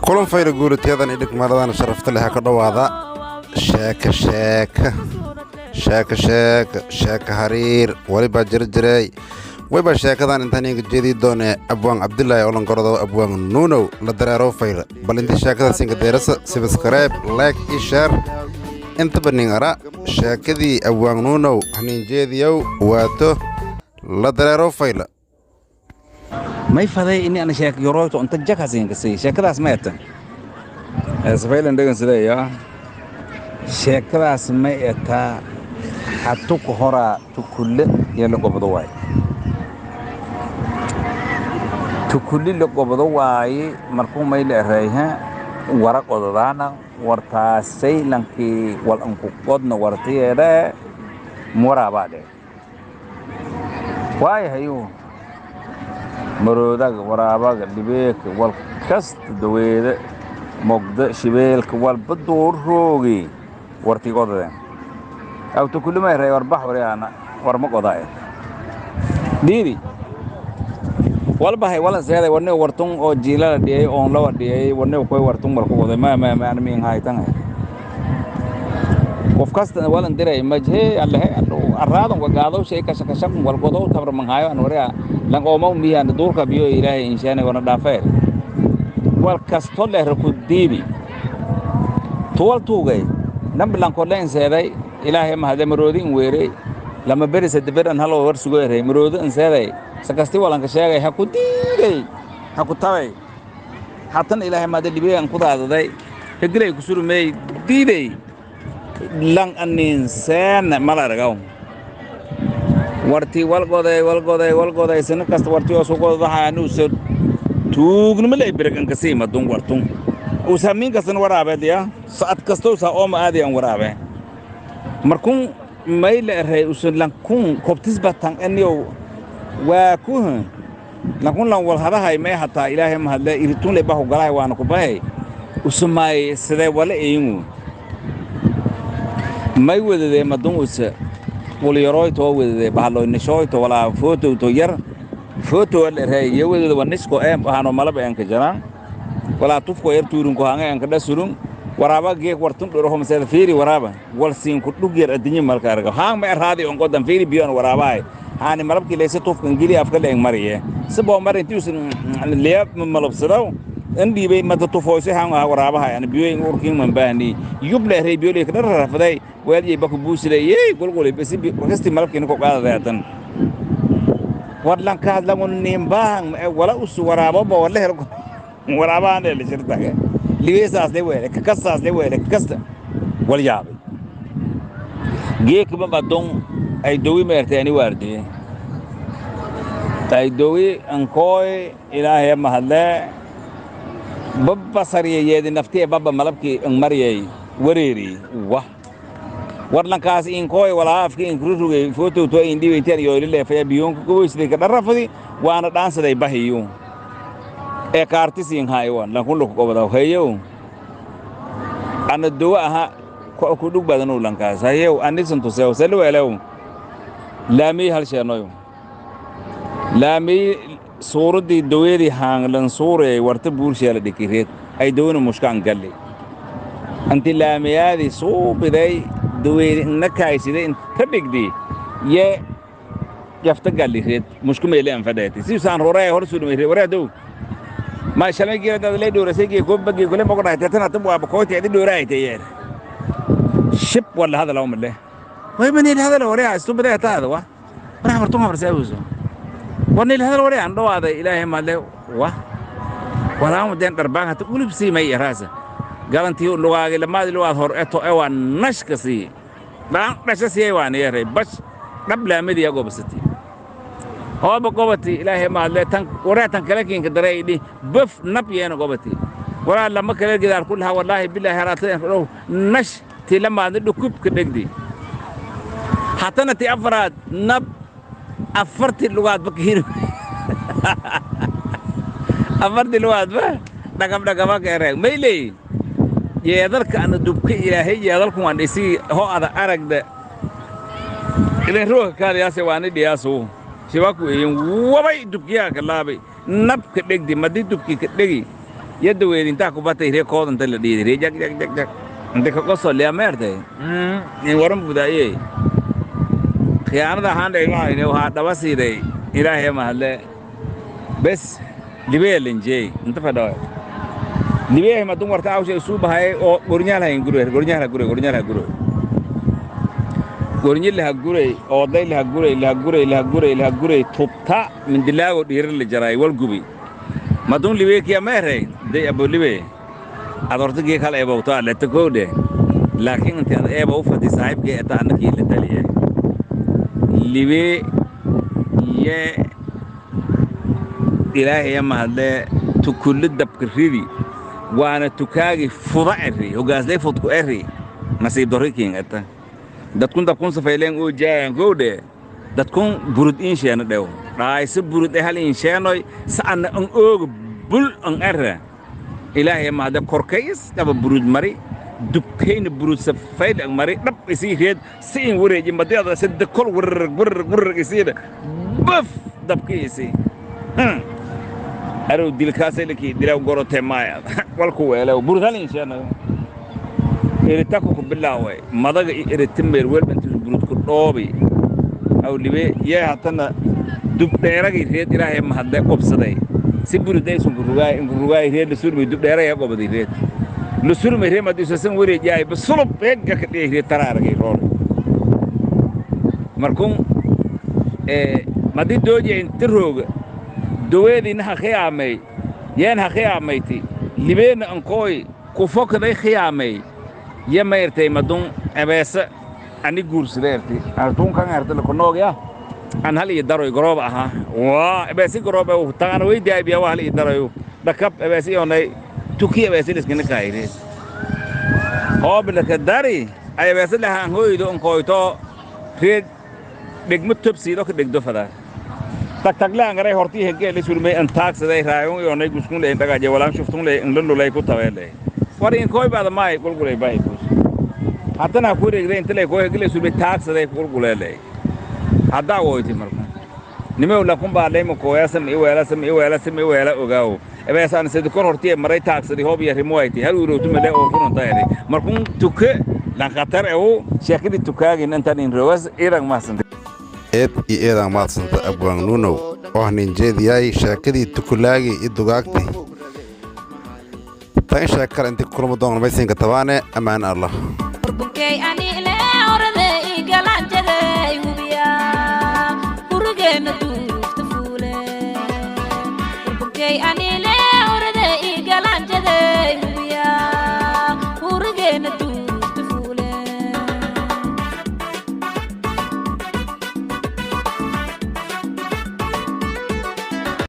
kulan fayra guuriteedan idhig maradana sharafta leh ka dhawaada sheeka hariir waliba jirjiray wayba sheekadan intaan inga jeedii doone abwaan cabdilaahi olongorodo abwaan nuunow la dareero fayra bal intii sheekada singa deerasa subscribe like iyo share inta banin ara sheekadii abwaan nuunow hanin jeediyow waato la dareero fayla may faday in ana sheek yoroyto inta jakasin kasi sheekadaas ma etan asfaylan dhagan sidaya sheekadaas ma eta hatu ku hora tukulle yelo gobdo way tukulli lo gobdo way markuu may leeyahay waraq odadaana wartaasay lanki wal anku qodna wartiyeeda muraabade way hayo maroodaga waraabaga dhibeeka wal kasta daweeda mogda shibeelka walba doorroogi wartigoodada awto kulma reey warbax wariana warma qodaay diiri walba hay wala seeday warne wartun oo jiilala dhiyay oo la wadhiyay warne koy wartun markuu qoday ma min haytan qof kasta walan diray majhe allah araadan wagaado shay ka shaqo wal qodo tabar man hayo an wariya lan oo ma miyan duurka biyo ilaahay inshaana wana dhaafay wal kasto leh ku diidi tool tuugay nablan ko leen seeday ilaahay ma hada maroodin weeray lama beris dabadan halo war sugo yaray maroodin seeday sakasti walan ka sheegay ha ku diiday ha ku tabay hatan ilaahay ma dibiyaan ku daadaday hegilay ku surmay diiday lang anin seen malaragaw warti walgoday sana kasta warti oo suuqooda waxaanu soo tuugnimo lay biragan ka sii madun wartun oo saamin kasan waraabeediya saad kasto saa oo ma aadi aan waraabe markun mayl reey usan lankun kobtis batan aniyo waa ku lankun lan wal hadahay may hataa ilaahay ma hadla iritun le bahu galay waana ku bahay usmay sidee wala eeynu may wadade madun usa وليرويتو وبحلو نشويتو ولا فوتو تو ير فوتو الرهي يود ونسكو ام هانو ملب ان كجران ولا تفكو ير تورن كو هان ان كدا سورن ورابا جيك ورتن دروهم سيد فيري ورابا ولسين كدو غير ادني ملكا رغ هان ما رادي ان قدام فيري بيون ورابا هاني ملب كي ليس توف انجلي افكل ان مريه سبو مرين تيوسن لياب ملب سدو اندي بي مد توفوسي هان ورابا يعني بيوين وركين من باندي يوبله ري بيولي كدر رفداي وادي باكو بوسلي قولي بس بكستي ملك انكو قادتن ودلان كاد لمن نيمبان ولا اس ورابا ولا ورابا اللي شرتك ليساس دي ويله ككساس دي ويله كستا والياب جيك بابا دون اي دوي مرتاني واردي اي دوي انكوي الهي محله بابا سريه يدي نفتي بابا ملبكي ان مريي وريري واه warlankaas in kooy wala afki in kurugay photo to indi weetar yo ile fa biyon ko isle ka darafadi waana dhaansaday bahiyo ee kaartis in haywan la kullu ko wada hayo ana duwa aha ku dhug badan oo lankaas hayo anisan to sew sel weelaw laami hal sheenoyo laami suuradi dawadi haanglan suuray warta buursheela dikireed ay doona mushkaan galle anti laamiyadi suubiday دوير نكاي سيده انت بيغدي يا يفتقال لي مشكو ميلي انفداتي سيسان هوراي هورسود ميري ورا دو ما شلمي جيرا داد لي دورسيغي كوب بغي كل ما قرايت تنا تبوا بكوتي دي دورايتي يا شيب ولا هذا لو مله وي من هذا لو ورا استو بدايت هذا وا انا مرتو ما برساوسو وني هذا ورا عندو هذا الهي ما له وا ولا مدين دربان تقول بسي مي راسه garantii lugaagay lamaad lugaad hor eto ewa nashkasi baan dhashasi waan yeeray bas dhablaamadii agobsati hooba gobati ilaahay ma le tan waratan kala kiin ka dareeydi baf nab yeena gobati wala lama kala gidaar kullaha wallahi billahi harateen row nash ti lamaad dhukub ka dhigdi hatana ti afraad nab afarti lugaad bakiir afarti lugaad ba dhagam ka eray meelay yeedalka ana dubka ilaahay yeedalku waan dhisi ho ada aragda ilaa ruuxa kaaliyaas waan dhiyaaso shibaku een wabay dubkiya ka laabay nabka dhigdi madi dubki ka dhigi يد وين تاكو باتي ري كود انت اللي دي ري جك جك جك جك انت كقصه اللي امرتي ان ورم بدايه خيانه هان دي ما هو دبسي دي الهي ما هله بس لبيل انجي انت فدا لبيه ما دمر تاو شي سو بهاي او غورنيال هاي غورو غورنيل ها غوري او داي لها غوري توبتا من دلاو دير اللي جراي والغبي ما دون لبيه كيا مهري دي ابو لبيه ادورتي كال ابو تا لتكوده لكن انت ابو فدي صاحب كي اتا انك لتليه لبيه يا إلهي ما هذا تكل الدب كريدي وأنا تكاجي فضعري وجاز لي فضكو أري ما سيدوريكين أنت ده تكون سفيلين أو جاي جودة ده تكون برود إنشان ده رايس برود هالي إنشانوي سأن أن أوج بول أن أرى إلهي ما هذا كوركيس تبى برود مري دبكين برود سفيل أن مري رب يصير سين وري جمدي هذا سد كل ور يصير بف دبكي يصير أرو دلكاسة لكي دلوا غورو تمايا والكوة لو برودان إنشان إرتاكو بالله وي ماذا إرتمير ويل بنت البرود كروبي أو اللي يا حتى دب دايرة يريد إلهي ما هذا قبضي سبرود ده سون غرغاي يريد لسور بيدب دايرة يا قبضي يريد لسور مهري ما تيسسن وري جاي بسلب هيك كده يريد ترى رجع رول مركون ما دي دوجي انتروج دويدي نها خيامي ين خياميتي لبين انكوي كفوك ذي خيامي يما يرتي مدون أبيس أني جورس ذيرتي أرتون كان يرتي لكنوج يا أنا هلي يدارو يقرب أها وا أبيس يقرب وتعانو يدي أبي وهلي يدارو دكاب أبيس يوني توكي أبيس لسكني كايري هو بالكداري أبيس لها هو يدو انكوي تو ريد بيجمت تبصيلو كبيجدو فدا تكلا أنغري هرتي هكى اللي سلمي أنتاك سداي رايون يوني كوسكون لين تكاجي ولا شفتون لين إنلندو لاي كوتاويلة فارين كوي بعد ما يقول قولي باي كوس حتى نقول إذا أنت لي كوي هكى سلمي تاك سداي يقول قولي لي هذا هو يتي مركون نمي ولا كم بعد لي مكويا سمي ولا أوجاو بس أنا سيدكون هرتي مري تاك سداي هو بيرمويتي هل يروتو ملأ أوفرون تايري مركون توك لانكتر أو شكل توكاج إن أنت نروز إيران ما سند eed iyo eedaan maadsanta abwaan nuunow oo ninjeediyay sheekadii tukulaagii iyo dugaagtii tan sheekar intii kulmo doon maysinka tabaane amaan allah burbukay ani le orade igalan jaday hubiya burgeena duufta fuule burbukay ani le